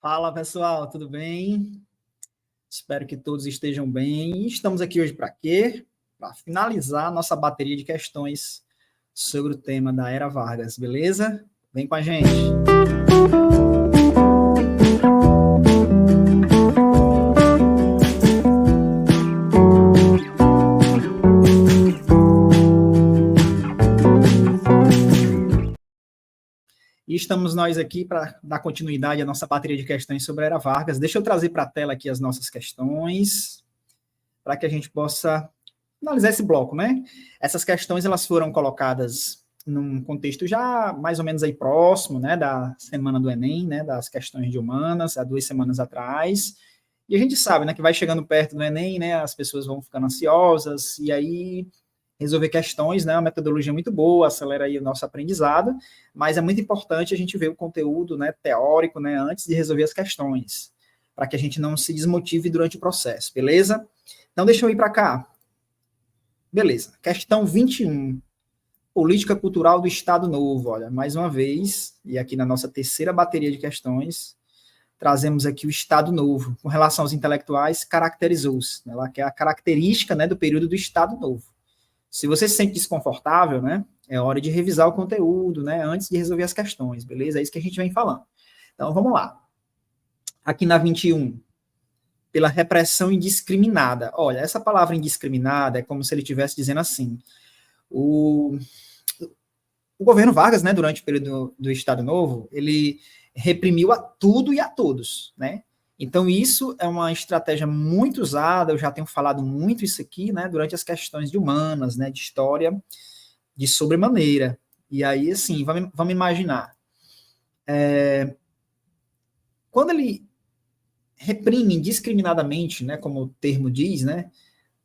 Fala, pessoal, tudo bem? Espero que todos estejam bem. E estamos aqui hoje para quê? Para finalizar nossa bateria de questões sobre o tema da Era Vargas, beleza? Vem com a gente. E estamos nós aqui para dar continuidade à nossa bateria de questões sobre a Era Vargas. Deixa eu trazer para a tela aqui as nossas questões, para que a gente possa analisar esse bloco, né? Essas questões, elas foram colocadas num contexto já mais ou menos aí próximo, né, da semana do Enem, né, das questões de humanas, há 2 semanas atrás. E a gente sabe, né, que vai chegando perto do Enem, né, as pessoas vão ficando ansiosas, e aí resolver questões, né, é uma metodologia muito boa, acelera aí o nosso aprendizado, mas é muito importante a gente ver o conteúdo, né, teórico, né, antes de resolver as questões, para que a gente não se desmotive durante o processo, beleza? Então, deixa eu ir para cá. Beleza, questão 21. Política cultural do Estado Novo. Olha, mais uma vez, e aqui na nossa terceira bateria de questões, trazemos aqui o Estado Novo. Com relação aos intelectuais, caracterizou-se. Ela quer a característica, né, do período do Estado Novo. Se você se sente desconfortável, né, é hora de revisar o conteúdo, né, antes de resolver as questões, beleza? É isso que a gente vem falando. Então, vamos lá. Aqui na 21, pela repressão indiscriminada. Olha, essa palavra indiscriminada é como se ele estivesse dizendo assim, o governo Vargas, né, durante o período do Estado Novo, ele reprimiu a tudo e a todos, né? Então, isso é uma estratégia muito usada, eu já tenho falado muito isso aqui, né, durante as questões de humanas, né, de história, de sobremaneira. E aí, assim, vamos imaginar. Quando ele reprime indiscriminadamente, né, como o termo diz, né,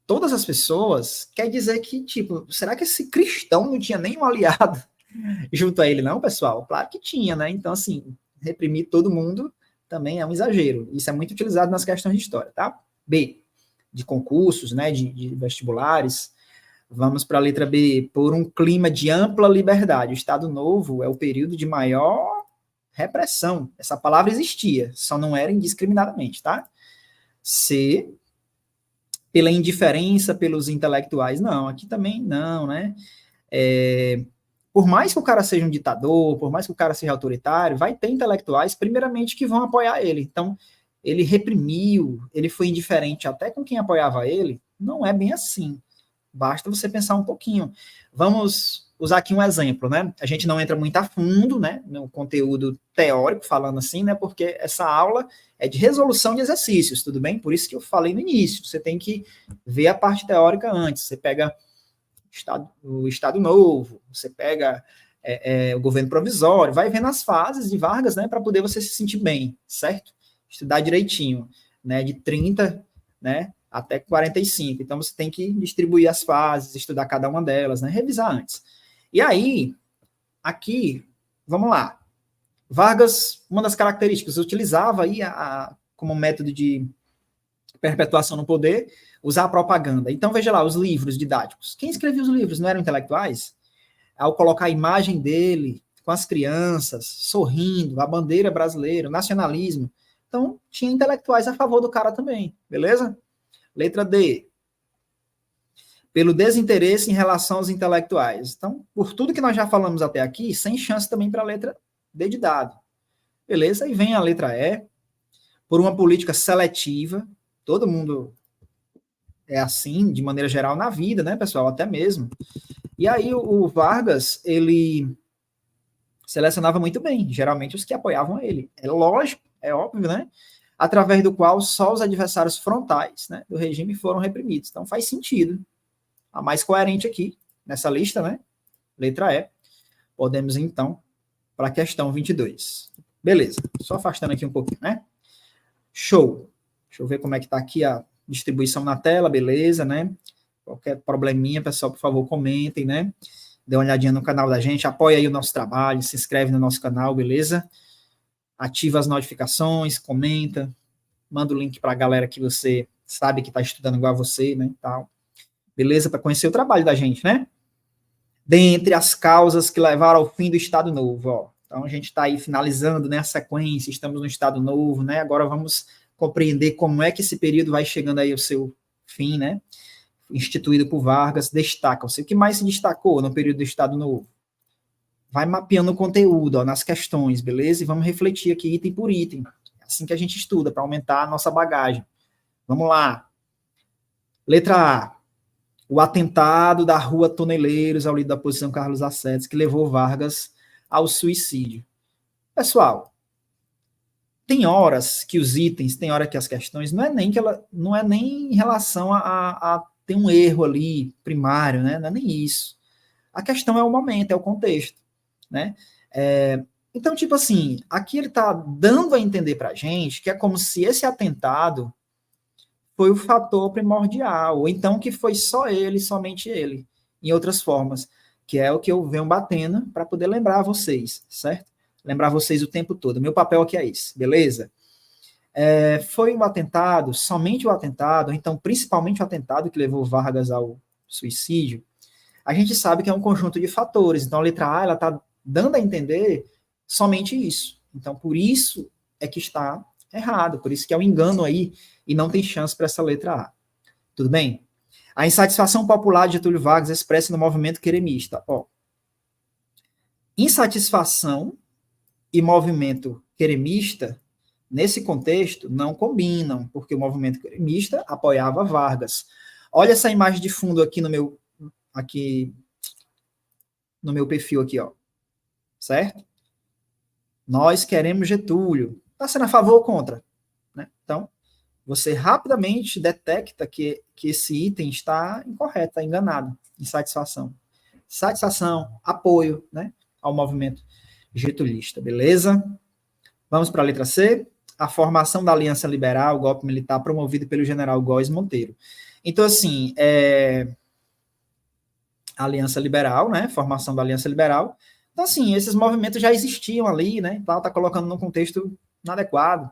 todas as pessoas, quer dizer que, tipo, será que esse cristão não tinha nenhum aliado junto a ele, não, pessoal? Claro que tinha, né? Então, assim, reprimir todo mundo também é um exagero. Isso é muito utilizado nas questões de história, tá? B, de concursos, né, de vestibulares. Vamos para a letra B. Por um clima de ampla liberdade. O Estado Novo é o período de maior repressão. Essa palavra existia, só não era indiscriminadamente, tá? C, pela indiferença pelos intelectuais. Não, aqui também não, né? Por mais que o cara seja um ditador, por mais que o cara seja autoritário, vai ter intelectuais, primeiramente, que vão apoiar ele. Então, ele reprimiu, ele foi indiferente até com quem apoiava ele. Não é bem assim. Basta você pensar um pouquinho. Vamos usar aqui um exemplo, né? A gente não entra muito a fundo, né, no conteúdo teórico, falando assim, né, porque essa aula é de resolução de exercícios, tudo bem? Por isso que eu falei no início, você tem que ver a parte teórica antes. Você pega o Estado Novo, você pega o governo provisório, vai vendo as fases de Vargas, né, para poder você se sentir bem, certo? Estudar direitinho, né, de 30, né, até 45. Então, você tem que distribuir as fases, estudar cada uma delas, né, revisar antes. E aí, aqui, vamos lá. Vargas, uma das características, utilizava aí como método de perpetuação no poder, usar a propaganda. Então, veja lá, os livros didáticos. Quem escrevia os livros não eram intelectuais? Ao colocar a imagem dele com as crianças, sorrindo, a bandeira brasileira, o nacionalismo. Então, tinha intelectuais a favor do cara também, beleza? Letra D. Pelo desinteresse em relação aos intelectuais. Então, por tudo que nós já falamos até aqui, sem chance também para a letra D de dado. Beleza? E vem a letra E. Por uma política seletiva. Todo mundo é assim, de maneira geral, na vida, né, pessoal? Até mesmo. E aí o Vargas, ele selecionava muito bem, geralmente os que apoiavam ele. É lógico, é óbvio, né? Através do qual só os adversários frontais, né, do regime foram reprimidos. Então faz sentido. A mais coerente aqui, nessa lista, né? Letra E. Podemos, então, para a questão 22. Beleza. Só afastando aqui um pouquinho, né? Show. Deixa eu ver como é que está aqui a distribuição na tela, beleza, né? Qualquer probleminha, pessoal, por favor, comentem, né? Dê uma olhadinha no canal da gente, apoia aí o nosso trabalho, se inscreve no nosso canal, beleza? Ativa as notificações, comenta, manda o link para a galera que você sabe que está estudando igual a você, né, tal. Beleza? Para conhecer o trabalho da gente, né? Dentre as causas que levaram ao fim do Estado Novo, ó. Então, a gente está aí finalizando, né, a sequência, estamos no Estado Novo, né, agora vamos compreender como é que esse período vai chegando aí ao seu fim, né, instituído por Vargas. Destacam-se. O que mais se destacou no período do Estado Novo? Vai mapeando o conteúdo, ó, nas questões, beleza? E vamos refletir aqui item por item. É assim que a gente estuda, para aumentar a nossa bagagem. Vamos lá. Letra A. O atentado da Rua Toneleiros ao líder da oposição Carlos Assetes, que levou Vargas ao suicídio. Pessoal, tem horas que os itens, tem hora que as questões, não é nem em relação a ter um erro ali primário, né? Não é nem isso. A questão é o momento, é o contexto, né? Então, tipo assim, aqui ele está dando a entender para a gente que é como se esse atentado foi o fator primordial, ou então que foi só ele, somente ele, em outras formas, que é o que eu venho batendo para poder lembrar vocês, certo? Lembrar vocês o tempo todo. Meu papel aqui é esse, beleza? Foi um atentado, somente o atentado, então principalmente o atentado que levou Vargas ao suicídio. A gente sabe que é um conjunto de fatores. Então a letra A ela está dando a entender somente isso. Então por isso é que está errado, por isso que é um engano aí e não tem chance para essa letra A. Tudo bem? A insatisfação popular de Getúlio Vargas expressa no movimento queremista. Ó, insatisfação e movimento queremista, nesse contexto, não combinam, porque o movimento queremista apoiava Vargas. Olha essa imagem de fundo aqui no meu perfil aqui, ó. Certo? Nós queremos Getúlio. Está sendo a favor ou contra? Né? Então, você rapidamente detecta que esse item está incorreto, está enganado. Insatisfação. Satisfação, apoio, né, ao movimento getulista, beleza? Vamos para a letra C. A formação da Aliança Liberal, o golpe militar promovido pelo general Góes Monteiro. Então, assim, a Aliança Liberal, né, formação da Aliança Liberal. Então, assim, esses movimentos já existiam ali, né, então está colocando num contexto inadequado.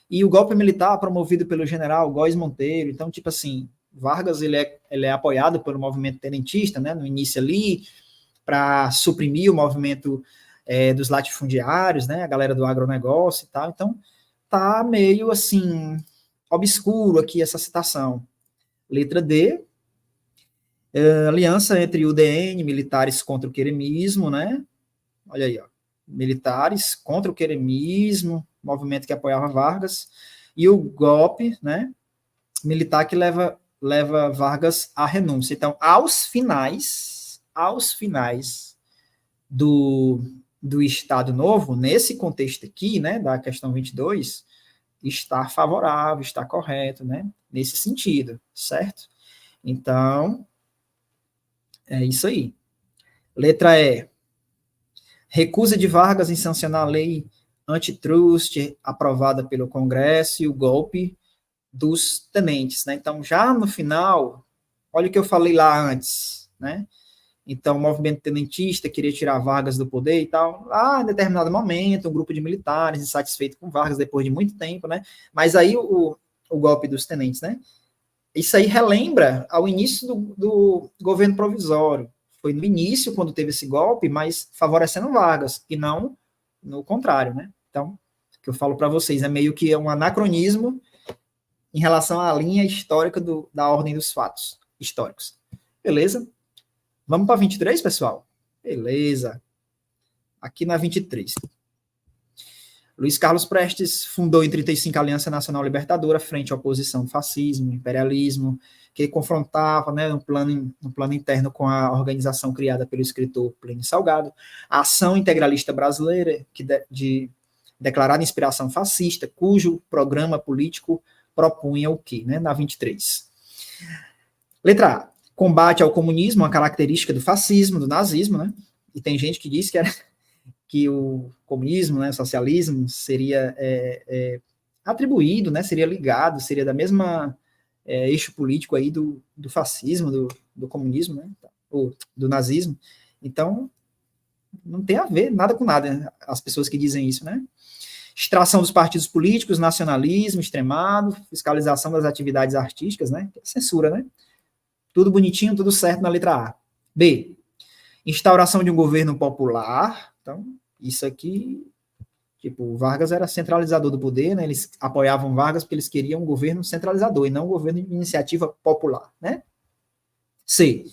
E o golpe militar promovido pelo general Góes Monteiro. Então, tipo assim, Vargas ele é apoiado pelo movimento tenentista, né, no início ali, para suprimir o movimento dos latifundiários, né, a galera do agronegócio e tal. Então, tá meio assim, obscuro aqui essa citação. Letra D, aliança entre o DN, militares contra o queremismo, né? Olha aí, ó. Militares contra o queremismo, movimento que apoiava Vargas, e o golpe, né? Militar que leva Vargas à renúncia. Então, aos finais do Estado Novo, nesse contexto aqui, né, da questão 22, está favorável, está correto, né, nesse sentido, certo? Então, é isso aí. Letra E. Recusa de Vargas em sancionar a lei antitrust aprovada pelo Congresso e o golpe dos tenentes, né? Então, já no final, olha o que eu falei lá antes, né? Então, o movimento tenentista queria tirar Vargas do poder e tal. Lá, em determinado momento, um grupo de militares insatisfeito com Vargas, depois de muito tempo, né? Mas aí o golpe dos tenentes, né? Isso aí relembra ao início do governo provisório. Foi no início, quando teve esse golpe, mas favorecendo Vargas, e não no contrário, né? Então, o que eu falo para vocês é meio que um anacronismo em relação à linha histórica da ordem dos fatos históricos. Beleza? Vamos para 23, pessoal? Beleza. Aqui na 23. Luiz Carlos Prestes fundou em 35 a Aliança Nacional Libertadora frente à oposição do fascismo, imperialismo, que confrontava, né, no plano interno com a organização criada pelo escritor Plínio Salgado, a Ação Integralista Brasileira, declarada inspiração fascista, cujo programa político propunha o quê? Né, na 23. Letra A. Combate ao comunismo, uma característica do fascismo, do nazismo, né? E tem gente que diz que o comunismo, né, o socialismo, seria atribuído, né, seria ligado, seria da mesma eixo político aí do fascismo, do comunismo, né, ou do nazismo. Então, não tem a ver nada com nada, né, as pessoas que dizem isso, né? Extração dos partidos políticos, nacionalismo extremado, fiscalização das atividades artísticas, né? Censura, né? Tudo bonitinho, tudo certo na letra A. B. Instauração de um governo popular. Então, Isso aqui, tipo, o Vargas era centralizador do poder, né? Eles apoiavam Vargas porque eles queriam um governo centralizador e não um governo de iniciativa popular, né? C.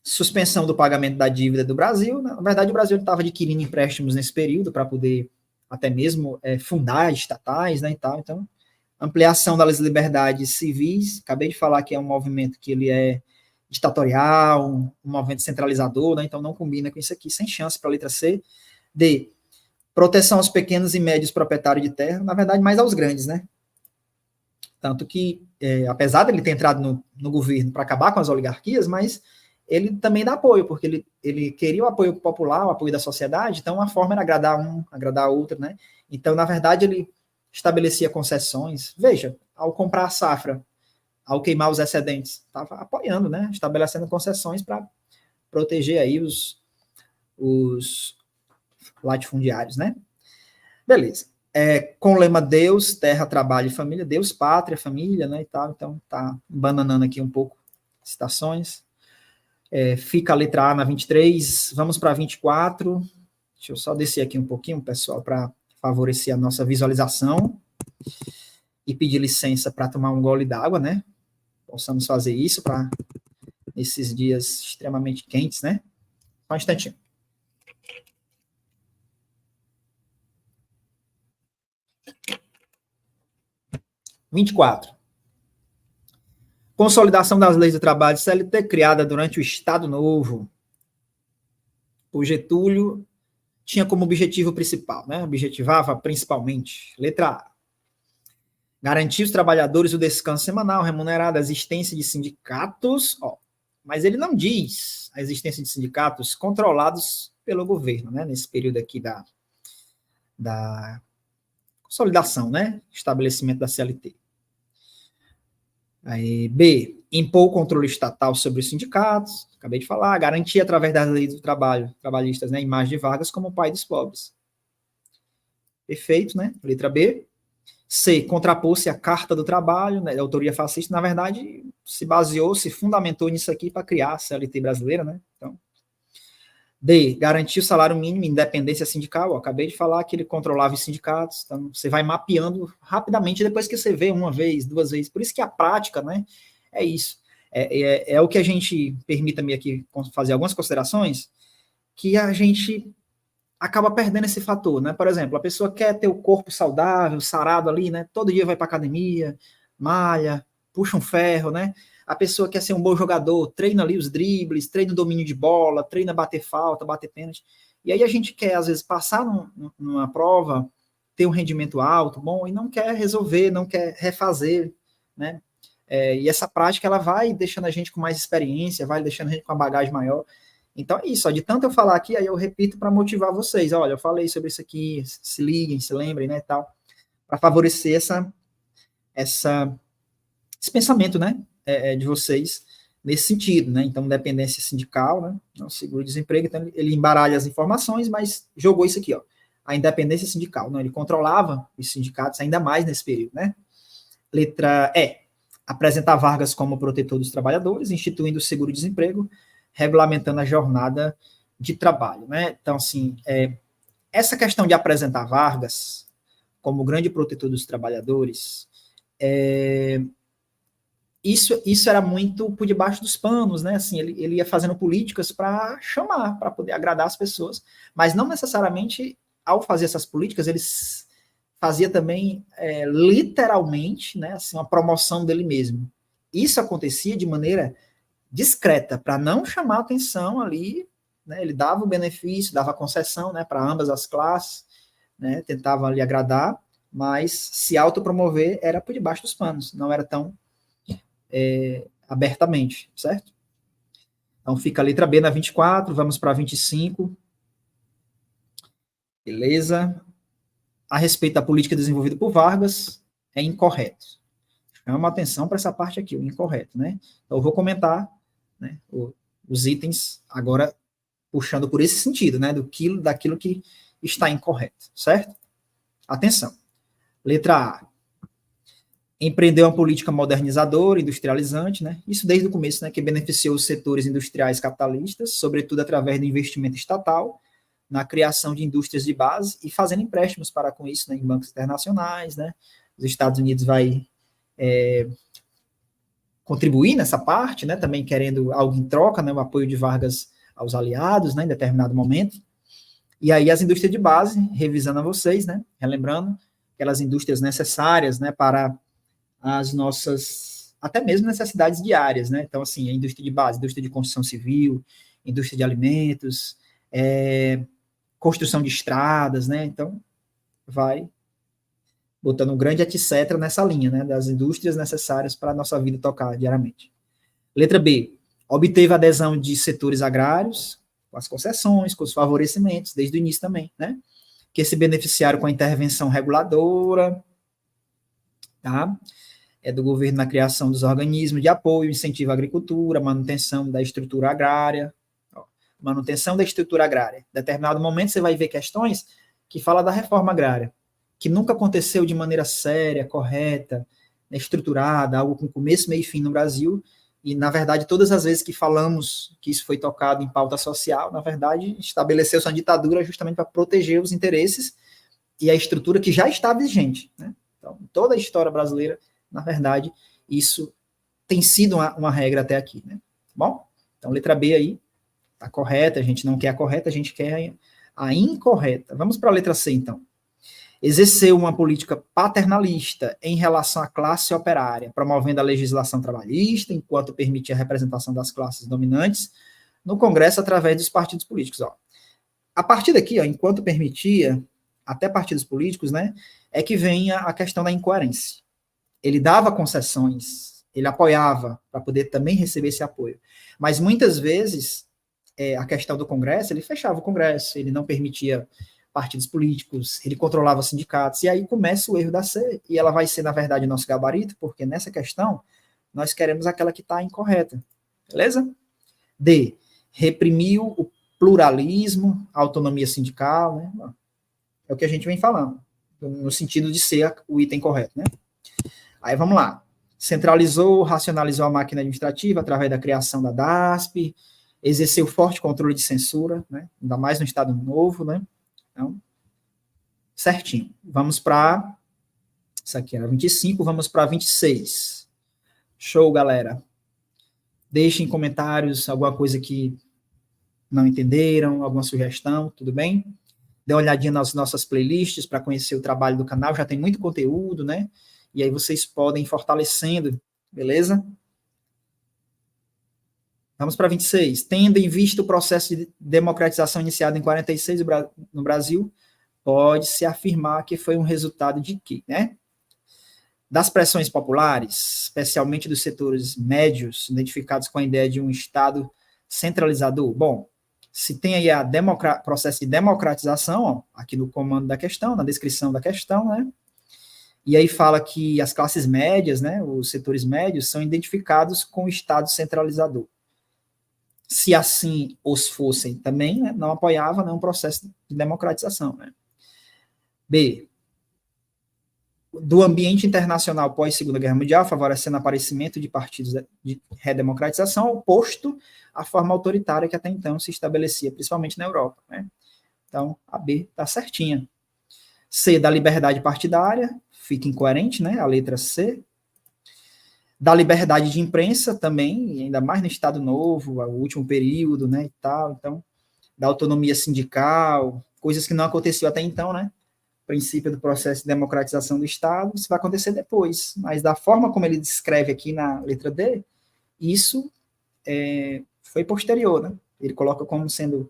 Suspensão do pagamento da dívida do Brasil. Na verdade, o Brasil estava adquirindo empréstimos nesse período para poder até mesmo fundar estatais, né, e tal. Então, ampliação das liberdades civis. Acabei de falar que é um movimento que ele é ditatorial, um movimento centralizador, né, então não combina com isso aqui, sem chance para a letra C. D. Proteção aos pequenos e médios proprietários de terra, na verdade, mais aos grandes, né? Tanto que, apesar dele ter entrado no governo para acabar com as oligarquias, mas ele também dá apoio, porque ele queria o apoio popular, o apoio da sociedade, então a forma era agradar um, agradar outro, né? Então, na verdade, ele estabelecia concessões. Veja, ao comprar a safra, ao queimar os excedentes, estava apoiando, né? Estabelecendo concessões para proteger aí os latifundiários, né? Beleza. Com o lema Deus, terra, trabalho e família, Deus, pátria, família, né, e tal, então tá bananando aqui um pouco citações. Fica a letra A na 23, vamos para 24, deixa eu só descer aqui um pouquinho, pessoal, para favorecer a nossa visualização e pedir licença para tomar um gole d'água, né, possamos fazer isso para esses dias extremamente quentes, né, só um instantinho. Vinte e quatro. Consolidação das leis do trabalho CLT criada durante o Estado Novo. O Getúlio tinha como objetivo principal, né? Objetivava principalmente, letra A, garantir os trabalhadores o descanso semanal remunerado, a existência de sindicatos, mas ele não diz a existência de sindicatos controlados pelo governo, né? Nesse período aqui da consolidação, né? Estabelecimento da CLT. Aí, B, impor o controle estatal sobre os sindicatos, acabei de falar, garantir através das leis do trabalho, trabalhistas, né, a imagem de Vargas como o pai dos pobres. Perfeito, né? Letra B. C, contrapôs-se à Carta do Trabalho, né, autoria fascista, na verdade, se baseou, se fundamentou nisso aqui para criar a CLT brasileira, né? Então, D, garantir o salário mínimo, independência sindical. Acabei de falar que ele controlava os sindicatos. Então, você vai mapeando rapidamente depois que você vê uma vez, duas vezes. Por isso que a prática, né, é isso. É o que a gente, permita-me aqui fazer algumas considerações, que a gente acaba perdendo esse fator, né? Por exemplo, a pessoa quer ter o corpo saudável, sarado ali, né? Todo dia vai para academia, malha, puxa um ferro, né? A pessoa quer ser um bom jogador, treina ali os dribles, treina o domínio de bola, treina bater falta, bater pênalti. E aí a gente quer, às vezes, passar numa prova, ter um rendimento alto, bom, e não quer resolver, não quer refazer, né? E essa prática, ela vai deixando a gente com mais experiência, vai deixando a gente com uma bagagem maior. Então é isso, de tanto eu falar aqui, aí eu repito para motivar vocês. Olha, eu falei sobre isso aqui, se liguem, se lembrem, né, tal, para favorecer esse pensamento, né, de vocês nesse sentido, né? Então, dependência sindical, né, não seguro-desemprego, então ele embaralha as informações, mas jogou isso aqui, ó, a independência sindical, não, ele controlava os sindicatos ainda mais nesse período, né? Letra E, apresentar Vargas como protetor dos trabalhadores, instituindo o seguro-desemprego, regulamentando a jornada de trabalho, né? Então, assim, essa questão de apresentar Vargas como grande protetor dos trabalhadores, isso era muito por debaixo dos panos, né? Assim, ele ia fazendo políticas para chamar, para poder agradar as pessoas, mas não necessariamente ao fazer essas políticas ele fazia também literalmente, né? Assim, uma promoção dele mesmo. Isso acontecia de maneira discreta, para não chamar atenção ali, né? Ele dava o benefício, dava a concessão, né, para ambas as classes, né? Tentava ali agradar, mas se autopromover era por debaixo dos panos, não era tão abertamente, certo? Então fica a letra B na 24, vamos para 25. Beleza? A respeito da política desenvolvida por Vargas, é incorreto. Chama atenção para essa parte aqui, o incorreto, né? Então eu vou comentar, né, os itens agora puxando por esse sentido, né, daquilo que está incorreto, certo? Atenção. Letra A. Empreendeu uma política modernizadora, industrializante, né? Isso desde o começo, né? Que beneficiou os setores industriais capitalistas, sobretudo através do investimento estatal, na criação de indústrias de base e fazendo empréstimos para com isso, né? Em bancos internacionais, né? Os Estados Unidos vai contribuir nessa parte, né? Também querendo algo em troca, né? O apoio de Vargas aos aliados, né? Em determinado momento. E aí as indústrias de base, revisando a vocês, né? Relembrando aquelas indústrias necessárias, né? Para as nossas, até mesmo necessidades diárias, né? Então, assim, a indústria de base, indústria de construção civil, indústria de alimentos, construção de estradas, né? Então, vai botando um grande etc nessa linha, né? Das indústrias necessárias para a nossa vida tocar diariamente. Letra B. Obteve adesão de setores agrários, com as concessões, com os favorecimentos, desde o início também, né? Que se beneficiaram com a intervenção reguladora, tá? Do governo na criação dos organismos de apoio, incentivo à agricultura, manutenção da estrutura agrária, manutenção da estrutura agrária. Em determinado momento você vai ver questões que falam da reforma agrária, que nunca aconteceu de maneira séria, correta, estruturada, algo com começo, meio e fim no Brasil, e, na verdade, todas as vezes que falamos que isso foi tocado em pauta social, na verdade, estabeleceu-se uma ditadura justamente para proteger os interesses e a estrutura que já está vigente, né? Então, toda a história brasileira, na verdade, isso tem sido uma regra até aqui, né? Bom, então letra B aí, tá correta, a gente não quer a correta, a gente quer a incorreta. Vamos para a letra C, então. Exerceu uma política paternalista em relação à classe operária, promovendo a legislação trabalhista, enquanto permitia a representação das classes dominantes no Congresso através dos partidos políticos. Ó. A partir daqui, ó, enquanto permitia, até partidos políticos, né, é que vem a questão da incoerência. Ele dava concessões, ele apoiava para poder também receber esse apoio. Mas muitas vezes, a questão do Congresso, ele fechava o Congresso, ele não permitia partidos políticos, ele controlava sindicatos, e aí começa o erro da C, e ela vai ser, na verdade, nosso gabarito, porque nessa questão, nós queremos aquela que está incorreta. Beleza? D. Reprimiu o pluralismo, a autonomia sindical, né? É o que a gente vem falando, no sentido de ser o item correto, né? Aí vamos lá. Centralizou, racionalizou a máquina administrativa através da criação da DASP, exerceu forte controle de censura, né? Ainda mais no Estado Novo, né? Então, certinho. Vamos para... Isso aqui era 25, vamos para 26. Show, galera. Deixem comentários alguma coisa que não entenderam, alguma sugestão, tudo bem? Dê uma olhadinha nas nossas playlists para conhecer o trabalho do canal, já tem muito conteúdo, né? E aí vocês podem ir fortalecendo, beleza? Vamos para 26. Tendo em vista o processo de democratização iniciado em 46 no Brasil, pode-se afirmar que foi um resultado de quê, né? Das pressões populares, especialmente dos setores médios, identificados com a ideia de um Estado centralizador. Bom, se tem aí o processo de democratização, ó, aqui no comando da questão, na descrição da questão, né? E aí fala que as classes médias, né, os setores médios, são identificados com o Estado centralizador. Se assim os fossem também, né, não apoiava, né, um processo de democratização. Né? B. Do ambiente internacional pós-Segunda Guerra Mundial, favorecendo o aparecimento de partidos de redemocratização, oposto à forma autoritária que até então se estabelecia, principalmente na Europa. Né? Então, a B está certinha. C, da liberdade partidária, fica incoerente, né? A letra C. Da liberdade de imprensa também, ainda mais no Estado Novo, o último período, né, e tal. Então, da autonomia sindical, coisas que não aconteciam até então, né? Princípio do processo de democratização do Estado, isso vai acontecer depois. Mas da forma como ele descreve aqui na letra D, isso foi posterior, né? Ele coloca como sendo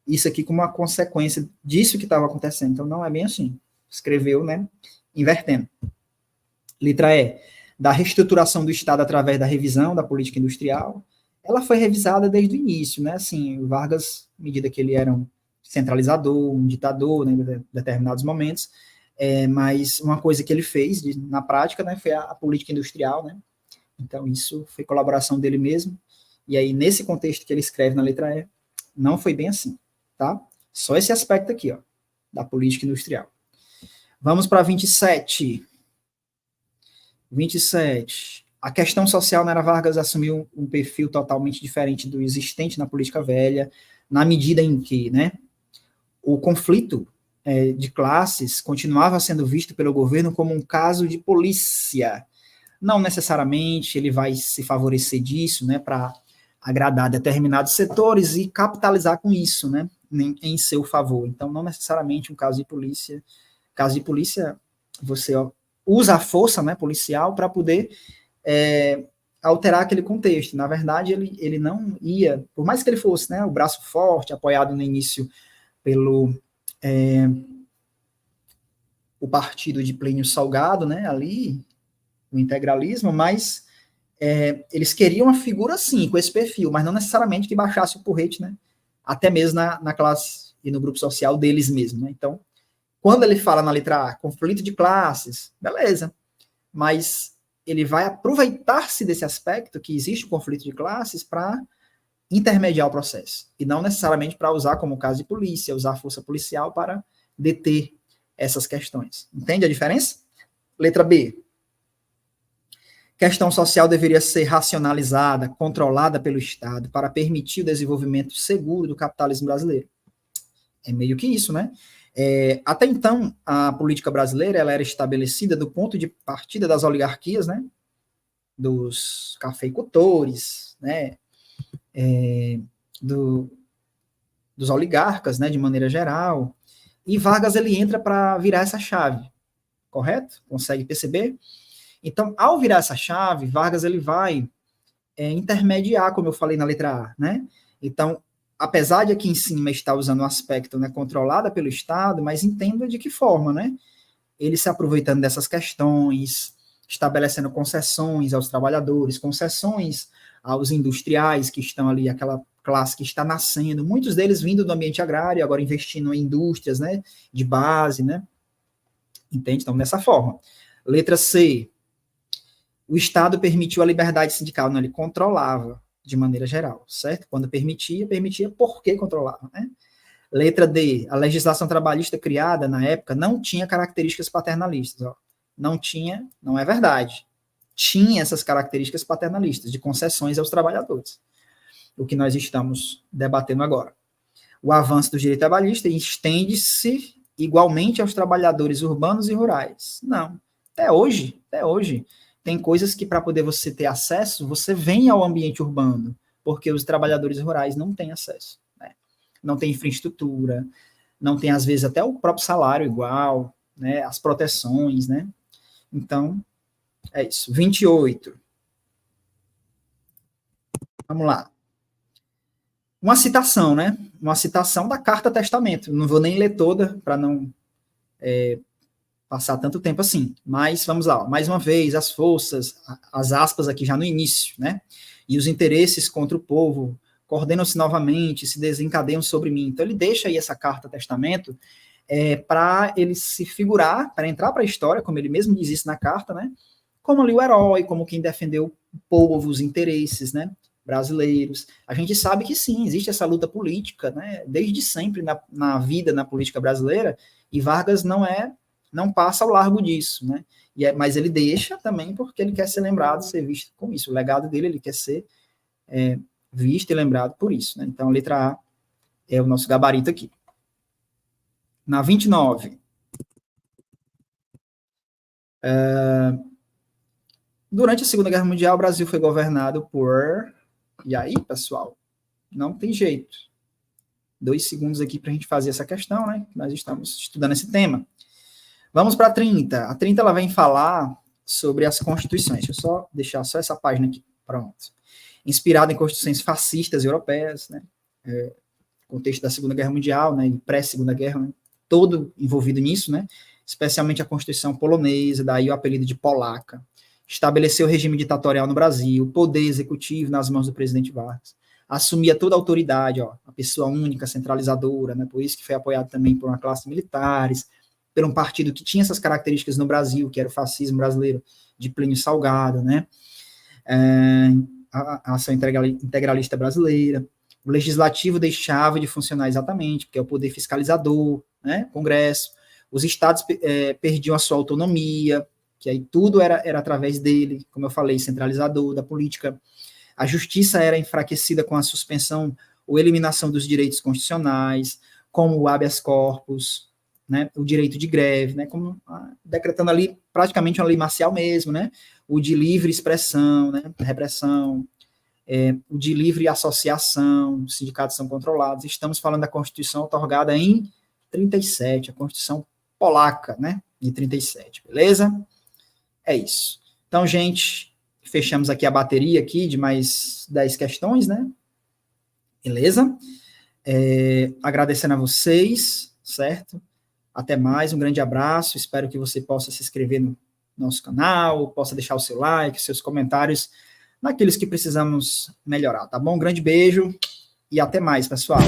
isso aqui como uma consequência disso que estava acontecendo. Então, não é bem assim. Escreveu, né? Invertendo. Letra E. Da reestruturação do Estado através da revisão da política industrial. Ela foi revisada desde o início, né? Assim, o Vargas, à medida que ele era um centralizador, um ditador, né, em determinados momentos, mas uma coisa que ele fez na prática, né, foi a política industrial, né? Então, isso foi colaboração dele mesmo. E aí, nesse contexto que ele escreve na letra E, não foi bem assim, tá? Só esse aspecto aqui, ó, da política industrial. Vamos para 27. 27. A questão social na era Vargas assumiu um perfil totalmente diferente do existente na política velha, na medida em que, né, o conflito de classes continuava sendo visto pelo governo como um caso de polícia. Não necessariamente ele vai se favorecer disso, né, para agradar determinados setores e capitalizar com isso, né, em seu favor. Então, não necessariamente um caso de polícia. Caso de polícia, você usa a força, né, policial para poder alterar aquele contexto. Na verdade, ele não ia, por mais que ele fosse, né, o braço forte, apoiado no início pelo o partido de Plínio Salgado, né, ali, o integralismo, mas eles queriam uma figura assim, com esse perfil, mas não necessariamente que baixasse o porrete, né, até mesmo na classe e no grupo social deles mesmos, né. Então, quando ele fala na letra A, conflito de classes, beleza, mas ele vai aproveitar-se desse aspecto, que existe um conflito de classes, para intermediar o processo, e não necessariamente para usar como caso de polícia, usar a força policial para deter essas questões. Entende a diferença? Letra B. Questão social deveria ser racionalizada, controlada pelo Estado, para permitir o desenvolvimento seguro do capitalismo brasileiro. É meio que isso, né? Até então, a política brasileira ela era estabelecida do ponto de partida das oligarquias, né? Dos cafeicultores, né? Dos oligarcas, né? De maneira geral. E Vargas ele entra para virar essa chave, correto? Consegue perceber? Então, ao virar essa chave, Vargas ele vai intermediar, como eu falei na letra A, né? Então, apesar de aqui em cima estar usando um aspecto, né, controlada pelo Estado, mas entenda de que forma, né? Ele se aproveitando dessas questões, estabelecendo concessões aos trabalhadores, concessões aos industriais que estão ali, aquela classe que está nascendo, muitos deles vindo do ambiente agrário, agora investindo em indústrias, né, de base, né? Entende? Então, dessa forma. Letra C. O Estado permitiu a liberdade sindical, não, ele controlava de maneira geral, certo? Quando permitia porque controlava, né? Letra D, a legislação trabalhista criada na época não tinha características paternalistas, ó. Não tinha, não é verdade. Tinha essas características paternalistas, de concessões aos trabalhadores, o que nós estamos debatendo agora. O avanço do direito trabalhista estende-se igualmente aos trabalhadores urbanos e rurais. Não, até hoje, tem coisas que para poder você ter acesso, você vem ao ambiente urbano, porque os trabalhadores rurais não têm acesso, né? Não tem infraestrutura, não tem às vezes até o próprio salário igual, né? As proteções, né? Então, é isso. 28. Vamos lá. Uma citação, né? Uma citação da Carta Testamento. Não vou nem ler toda para não passar tanto tempo assim. Mas vamos lá, ó. Mais uma vez, as forças, as aspas aqui já no início, né? E os interesses contra o povo coordenam-se novamente, se desencadeiam sobre mim. Então ele deixa aí essa carta testamento para ele se figurar, para entrar para a história, como ele mesmo diz isso na carta, né? Como ali o herói, como quem defendeu o povo, os interesses, né? Brasileiros. A gente sabe que sim, existe essa luta política, né? Desde sempre na vida, na política brasileira, e Vargas não passa ao largo disso, né? Mas ele deixa também porque ele quer ser lembrado, ser visto com isso. O legado dele, ele quer ser visto e lembrado por isso, né? Então, a letra A é o nosso gabarito aqui. Na 29. Durante a Segunda Guerra Mundial, o Brasil foi governado por... E aí, pessoal? Não tem jeito. 2 segundos aqui para a gente fazer essa questão, né? Nós estamos estudando esse tema. Vamos para a 30. A 30 ela vem falar sobre as constituições. Deixa eu só deixar só essa página aqui. Pronto. Inspirada em constituições fascistas europeias, né? Contexto da Segunda Guerra Mundial, né? E pré-Segunda Guerra, né? Todo envolvido nisso, né? Especialmente a Constituição polonesa, daí o apelido de polaca. Estabeleceu o regime ditatorial no Brasil, poder executivo nas mãos do presidente Vargas. Assumia toda a autoridade, ó, a pessoa única, centralizadora, né? Por isso que foi apoiado também por uma classe de militares, por um partido que tinha essas características no Brasil, que era o fascismo brasileiro, de Plínio Salgado, né? A ação integralista brasileira. O legislativo deixava de funcionar exatamente, porque é o poder fiscalizador, né? Congresso. Os estados perdiam a sua autonomia, que aí tudo era através dele, como eu falei, centralizador da política. A justiça era enfraquecida com a suspensão ou eliminação dos direitos constitucionais, como o habeas corpus, né, o direito de greve, né, como decretando ali praticamente uma lei marcial mesmo, né, o de livre expressão, né, repressão, o de livre associação, os sindicatos são controlados. Estamos falando da Constituição otorgada em 37, a Constituição polaca, né, de 37, beleza? É isso. Então, gente, fechamos aqui a bateria aqui de mais 10 questões, né? Beleza? Agradecendo a vocês, certo? Até mais, um grande abraço, espero que você possa se inscrever no nosso canal, possa deixar o seu like, seus comentários, naqueles que precisamos melhorar, tá bom? Um grande beijo e até mais, pessoal.